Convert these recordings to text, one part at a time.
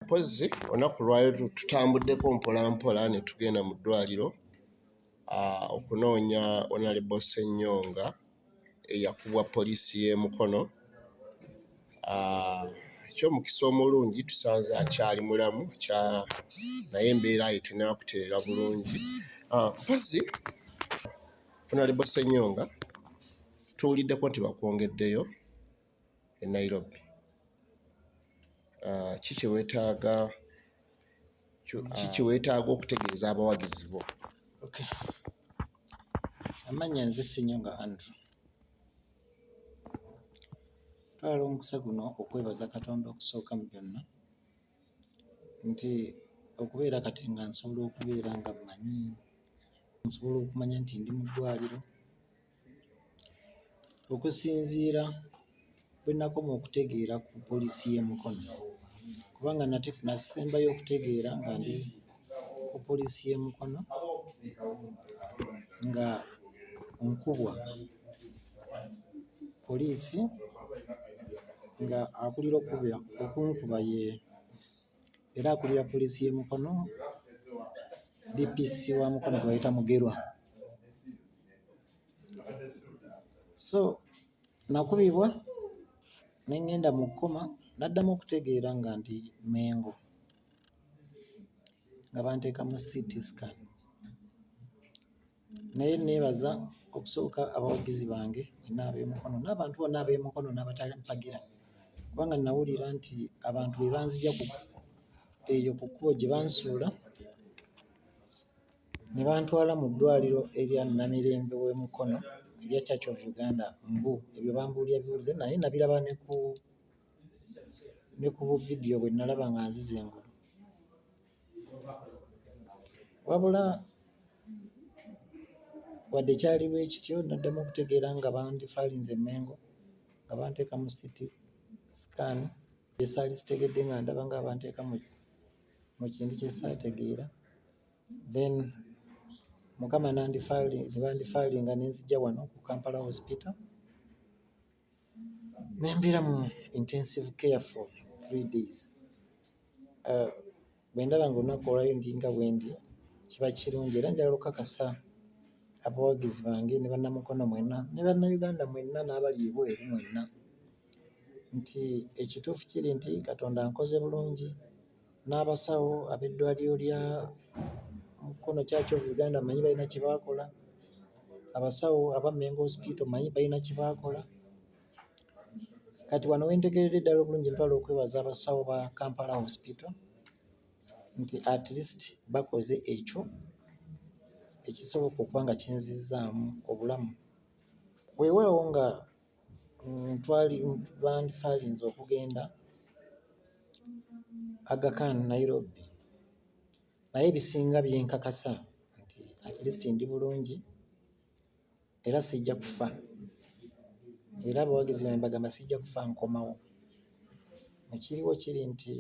Mpozzi olunaku lwayo tutambuddeko mpola mpola ne tugenda mu ddwaliro okunoonya Honorable Ssenyonga eyakubwa poliisi y'e Mukono. Eky'omukisa omulungi tusanze akyali mulamu naye embeera ye tenaakutereera bulungi. Mpozzi Honorable Ssenyonga tuwuliddeko nti bakwongeddeyo e Nairobi. Kiki weetaaga okutegeeza abawagizi bo? Okay. Amannya nze Ssenyonga Andrew. Twala omukisa guno okwebaza Katonda okusooka mu byonna nti okubeera kati nga nsobola okubeera nga mmanyi, nsobola okumanya nti ndi mu ddwaliro okusinziira bwe nakoma okutegeera ku poliisi y'e Mukono, kubanga nasembayo okutegeera nga ndi ku poliisi y'e Mukono nga nkubwa poliisi nga akulira okunkuba era akulira poliisi y'e Mukono DPC wa Mukono gwe bayita Mugerwa. So nakubibwa ne ngenda mu kkoma, naddamu okutegeera nga ndi Mengo nga banteeka mu CT scan. Naye neebaza okusooka abawagizi bange mwenna ab'e Mukono n'abantu bonna ab'e Mukono n'abatampagira, kubanga nawulira nti abantu be banzija eyo ku kkubo gye bansuula ne bantwala mu ddwaliro erya Namirembe w'e Mukono erya Church of Uganda Mbu. Ebyo bambuulira biwulize, naye nabiraba ne ku vidiyo bwe nalaba nga nzize engulu. Wabula wadde kyali bwe kityo naddamu okutegeera nga bandifaalinze e Mengo nga banteeka mu CT scan esaali zitegedde nga ndaba nga banteeka mu kintu kye saategeera. Then Mukama bandifaalinga ne nzija wano ku Kampala Hospital ne mbeera mu intensive care for 3 days. Bwe ndaba ng'olunaku olwayo ndi nga bwe ndi kiba kirungi, era njagala okukakasa abawagizi bange ne bannamukono mwenna ne bannayuganda mwenna n'abali ebweru mwenna nti ekituufu kiri nti Katonda ankoze bulungi, n'abasawo ab'eddwaliro lya Mukono Church of Uganda manyi balina kye baakola, abasawo aba Mengo Hospital manyi balina kye baakola. Kati wano we ntegeerera ddala obulungi ntwala okwebaza abasawo ba Kampala Hospital nti at least bakoze ekyo ekisoboka okuba nga kinzizzaamu obulamu. Weewaawo nga bandifaalinze okugenda Aga Khan Nairobi, naye ebisinga byenkakasa nti at least ndi bulungi era sijja kufa, era abawagizi bange bagamba sijja kufa nkomawo. Ekiriwo kiri nti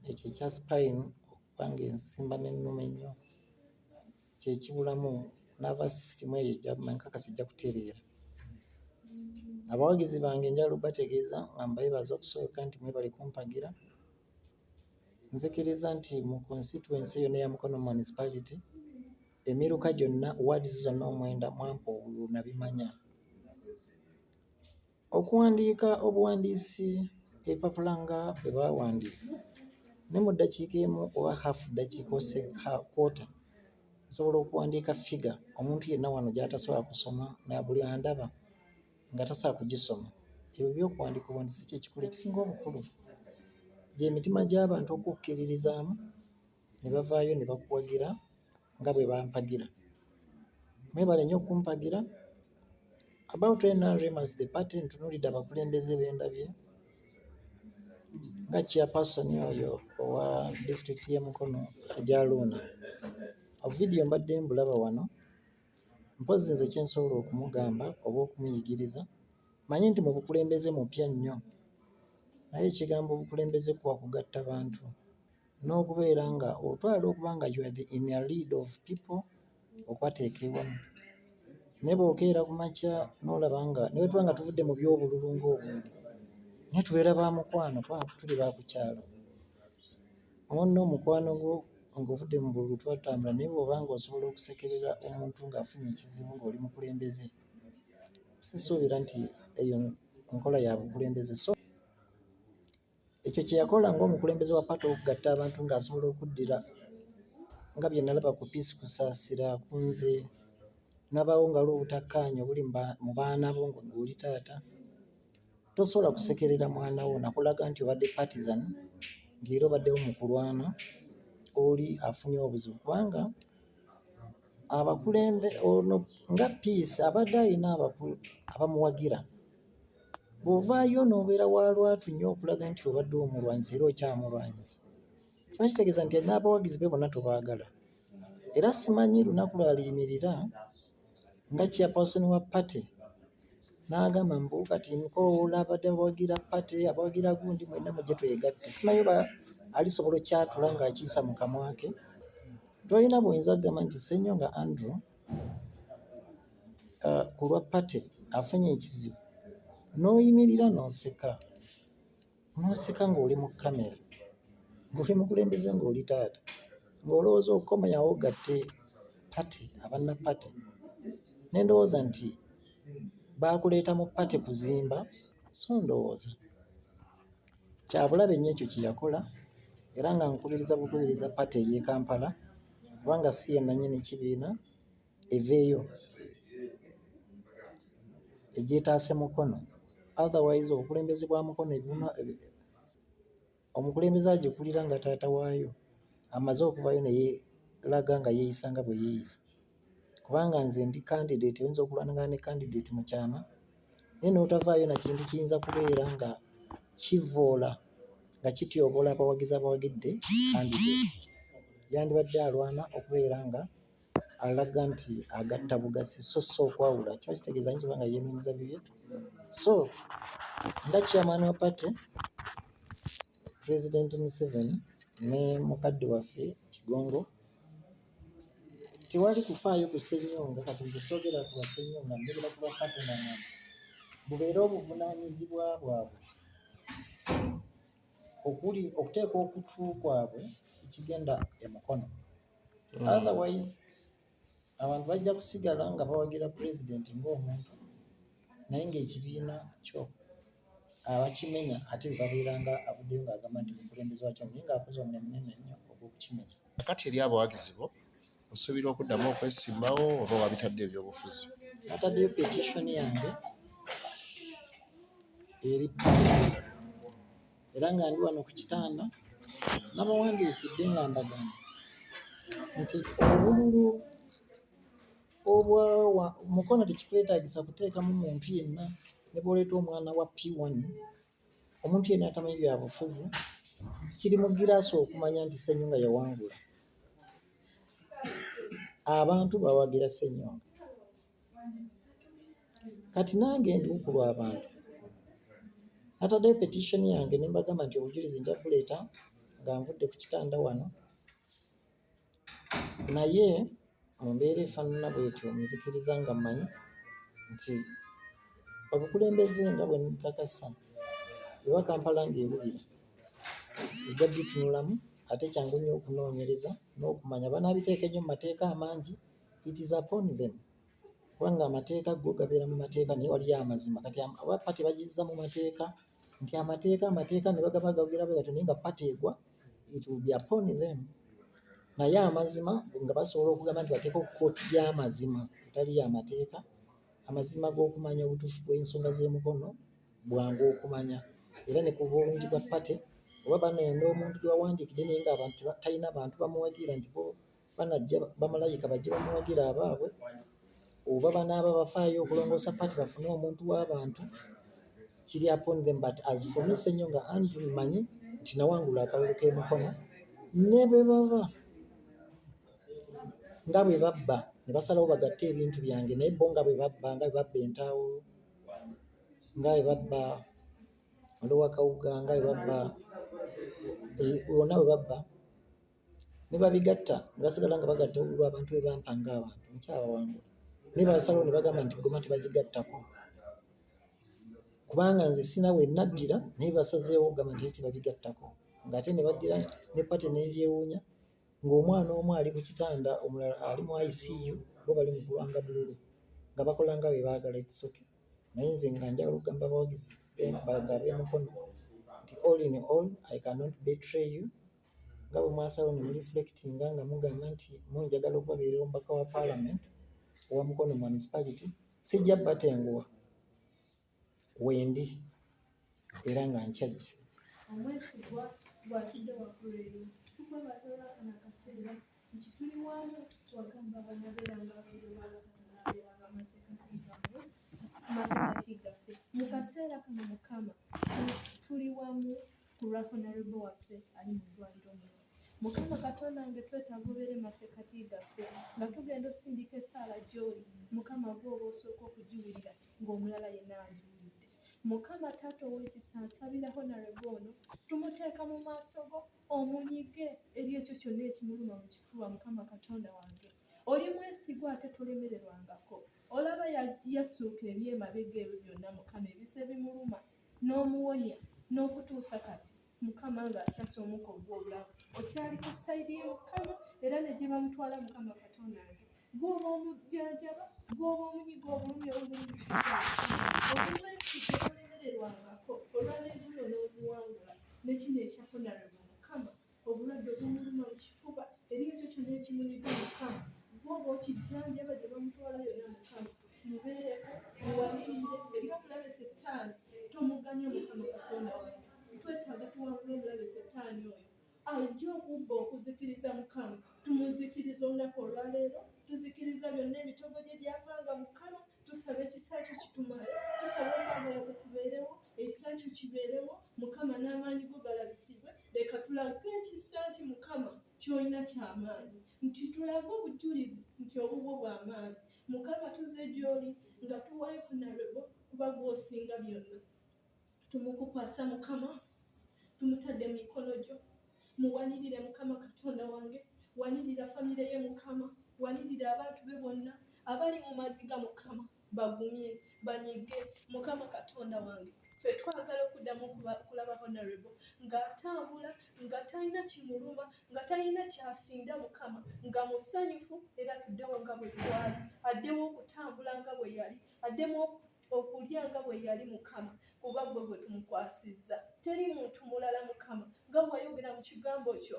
ekyo ekya spine okuba ng'ensimba n'ennuma ennyo kyekibulamu, nervous system eyo nkakasa ejja kutereera. Abawagizi bange njagala okubategeeza nga mbeebaza okusooka nti mwebale kumpagira. Nzikiriza nti mu constituency yonna eya Mukono municipality emiruka gyonna wards zonna 9 mwampa obululu nabimanya. Okuwandiika obuwandiisi ebipapula nga bwe baawandiika ne mu ddakiika emu oba half ddakiika kwota nsobola okuwandiika figure omuntu yenna wano gy'atasobola kusoma na buli andaba nga tasobola kugisoma. Ebyo by'okuwandiika obuwandiisi kye kikulu ekisinga obukulu, gy'emitima gy'abantu okukkiririzaamu ne bavaayo ne bakuwagira nga bwe bampagira. Mwebale nnyo okumpagira. About NRM as the party ntunuulidde abakulembeze b'endabye nga chairperson oyo owa disitulikiti y'e Mukono Ajaloona. Obuvidiyo mbadde mbulaba wano, mpozzi nze kye nsobola okumugamba oba okumuyigiriza, manyi nti mu bukulembeze mupya nnyo, naye ekigambo obukulembeze kuba kugatta bantu n'okubeera nga otwala okuba nga you are in a lead of people okwateeka ewamu. Ne bw'okeera ku makya n'olaba nga ne bwe tuba nga tuvudde mu by'obululu ng'obundi naye tubeera ba mukwano kubanga tuli ba ku kyalo. ono omukwano gwo ng'ovudde mu bululu twatambula naye bw'oba ng'osobola okusekerera omuntu ng'afunye ekizibu ng'oli mukulembeze, sisuubira nti eyo nkola ya bukulembeze. So ekyo kye yakola ng'omukulembeze wa paati okugatta abantu ng'asobola okuddira nga bye nalaba ku Peace Kusaasira ku nze, nabaawo nga waliwo obutakkaanya obuli mu baana bo ng'oli taata, tosobola kusekerera mwana wo nakulaga nti obadde partisan ng'era obaddewo mu kulwana, oli afunye obuzibu. Kubanga abakulembe ono nga Peace abadde alina abamuwagira, bw'ovaayo n'obeera wa lwatu nnyo okulaga nti obadde omulwanyisa era okyamulwanyisa, kiba kitegeeza nti n'abawagizi be bonna tobaagala. Era simanyi lunaku lwaliyimirira nga chairperson wa pate n'agamba mbu kati Nkoola abadde abawagira pate, abawagira gundi mwenna mujje twegatte. Simanyi oba alisobola okyatula ng'akiisa mu kamwa ke. Tolina buyinza kugamba nti Ssennyonga Andrew ku lwa pate afunye ekizibu n'oyimirira n'oseka ng'oli mu kamera, ng'oli mukulembeze, ng'oli taata, ng'olowooza okukomayawo gatte pate, abannapate. Ne ndowooza nti baakuleeta mu pate kuzimba, so ndowooza kyabulabe nnyo ekyo kye yakola, era nga nkubiriza pate ey'e Kampala, kubanga si ye nannyini kibiina, eveeyo egyetaase Mukono. Otherwise obukulembeze bwa Mukono omukulembeze agikulira nga taata waayo amaze okuvaayo ne yeeraga nga yeeyisa nga bwe yeeyisa. Kubanga nze ndi candidate, oyinza okulwanagana ne candidate mu kyama naye n'otavaayo na kintu kiyinza kubeera nga kivoola nga kityoboola abawagizi abawagidde candidate. Yandibadde alwana okubeera nga alaga nti agatta bugasi so okwawula, kiba kitegeeza nti nga yeenyweza bibye. So nga chairman wa pate President Museveni ne mukadde waffe Kigongo, tewali kufaayo ku Ssennyonga. Kati nze soogera ku Ssennyonga, ndebera ku pate nanga bubeere obuvunaanyizibwa bwabwe okuli okuteeka okutu kwabwe ekigenda e Mukono. Otherwise abantu bajja kusigala nga bawagira pulezidenti ng'omuntu naye ng'ekibiina kyo abakimenya ate babeera nga avuddeyo ng'agamba nti omukulembeze wakyo naye ng'akoze omulimu munene nnyo ogw'okukimenya. Kati eri abawagizi bo osuubira okuddamu okwesimbawo oba wabitadde ebyobufuzi? Nataddeyo petitioni yange eri era nga ndi wano ku kitanda nabawandiikidde nga mbagamba nti obululu obwa Mukono tekikwetaagisa kuteekamu muntu yenna, ne bw'oleeta omwana wa P1 omuntu yenna atamanyi bya bufuzi, kiri mu giraasi okumanya nti Ssennyonga yawangula. Abantu bawagira Ssennyonga. Kati nange ndi ku lw'abantu. Nataddeyo petitioni yange ne mbagamba nti obujulizi nja kuleeta nga nvudde ku kitanda wano, naye mu mbeera efaanana bw'etyo nzikiriza nga mmanyi nti obukulembeze nga bwe nkakasa ewa Kampala ng'ebulira ejja bitunulamu, ate kyangu nnyo okunoonyereza n'okumanya. Banaabiteeka ennyo mu mateeka amangi, it is upon them, kubanga amateeka go gabeera mu mateeka naye waliyo amazima. Kati oba pati bagizza mu mateeka nti amateeka ne bagaba gagera bwe gatyo naye nga pati egwa, it will be upon them. Naye amazima nga basobola okugamba nti bateeka ku kkooti y'amazima etali y'amateeka, amazima g'okumanya obutuufu bw'ensonga z'Emukono bwangu okumanya. Era ne ku bulungi bwa pate oba banenda omuntu gwe bawandiikidde naye ng'abantu talina bantu bamuwagira nti bo banajja bamalayika bajje bamuwagira abaabwe, oba banaaba bafaayo okulongoosa pate bafune omuntu w'abantu, kiri upon them. But as for me Ssennyonga Andrew mmanyi nti nawangula akalulu k'e Mukono, ne bwe baba nga bwe babba ne basalawo bagatte ebintu byange, naye bo nga bwe babba, nga bwe babba entaawo, nga bwe babba Olowa Kawuga, nga bwe babba bonna bwe babba ne babigatta ne basigala nga bagatta olwo abantu bwe bampa ng'abantu nkyabawangula. Naye basalawo ne bagamba nti goma tebagigattako kubanga nze sina we nabbira, naye basazeewo okugamba nti tebabigattako. ng'ate ne baddira ne pate n'egyewuunya ng'omwana omu ali ku kitanda omulala ali mu ICU bo bali mu kulwanga bululu nga bakola nga bwe baagala. It's okay. Naye nze nga njagala okugamba abawagizi b'emikono nti all in all I cannot betray you. Nga bwe mwasalawo ne mureflectinga nga mugamba nti munjagala okubabeerera omubaka wa Parliament owa Mukono municipality, sijja batenguwa wendi era nga nkyajja. Omwesigwa bw'atudde waggulu eyo tukwebaza olw'akano akaseera nti tuli wamu wagamba banabeeranga ababiri balasatu n'abeeranga masekati gaffe mu kaseera kano Mukama tuli wamu ku lwa Honorable waffe ali mu ddwaliro muno. Mukama Katonda wange twetaaga obeere masekati gaffe nga tugenda osindika essaala gy'oli. Mukama gw'oba osooka okugiwulira ng'omulala yenna agiwulidde. Mukama Taata ow'ekisa nsabira Honorable ono tumuteeka mu maaso go omunyige eri ekyo kyonna ekimuluma mu kifuba. Mukama Katonda wange oli mwesigwa ate tolemererwangako. Olaba yassuuka eby'emabega ebyo byonna Mukama ebise bimuluma n'omuwonya n'okutuusa kati Mukama ng'akyasomuka ogw'obulamu okyali ku sayidi ye Mukama era ne gye bamutwala Mukama Katonda wange gw'oba omujjanjaba gw'oba omunyiga obulumi obuli mu kifuba. Obumwesigwa tolemererwangako olwaleero n'oziwangula ne kino ekya Honorable Mukama obulwadde obumuluma mu kifuba eri ekyo kyonna ekimunyiga Mukama gw'oba okijjanjaba gye bamutwala yonna Mukama mubeereko muwalirire eri omulabe Setaani tomuganya Mukama Katonda wange. Twetaaga tuwangula omulabe Setaani oyo ajja okubba okuzikiriza Mukama. Tumuzikiriza olunaku olwaleero, tuzikiriza byonna ebitongole byapanga Mukama. Tusaba ekisa kyo kitumale, tusaba okwagala kukubeerewo, ekisa kyo kibeerewo Mukama n'amaanyi go galabisibwe. Leka tulage ekisa nti Mukama ky'olina ky'amaanyi, nti tulage obujulizi nti obubwo bw'amaanyi. Mukama tuze gy'oli nga tuwayo Honorable kuba gw'osinga byonna. Tumukukwasa Mukama, tumutadde mu mikono gyo. Muwanirire Mukama Katonda wange, wanirira famire ye Mukama, wanirira abantu be bonna abali mu maziga Mukama, bagumye banyige Mukama Katonda wange. Ffe twagala okuddamu kulaba Honorable ng'atambula nga talina kimuluma, nga talina kyasinda Mukama, nga musanyufu era tuddewo nga bwe twali, addewo okutambula nga bwe yali, addemu okulya nga bwe yali Mukama, kuba gwe tumukwasizza. Teri muntu mulala Mukama nga bw'ayogera mu kigambo kyo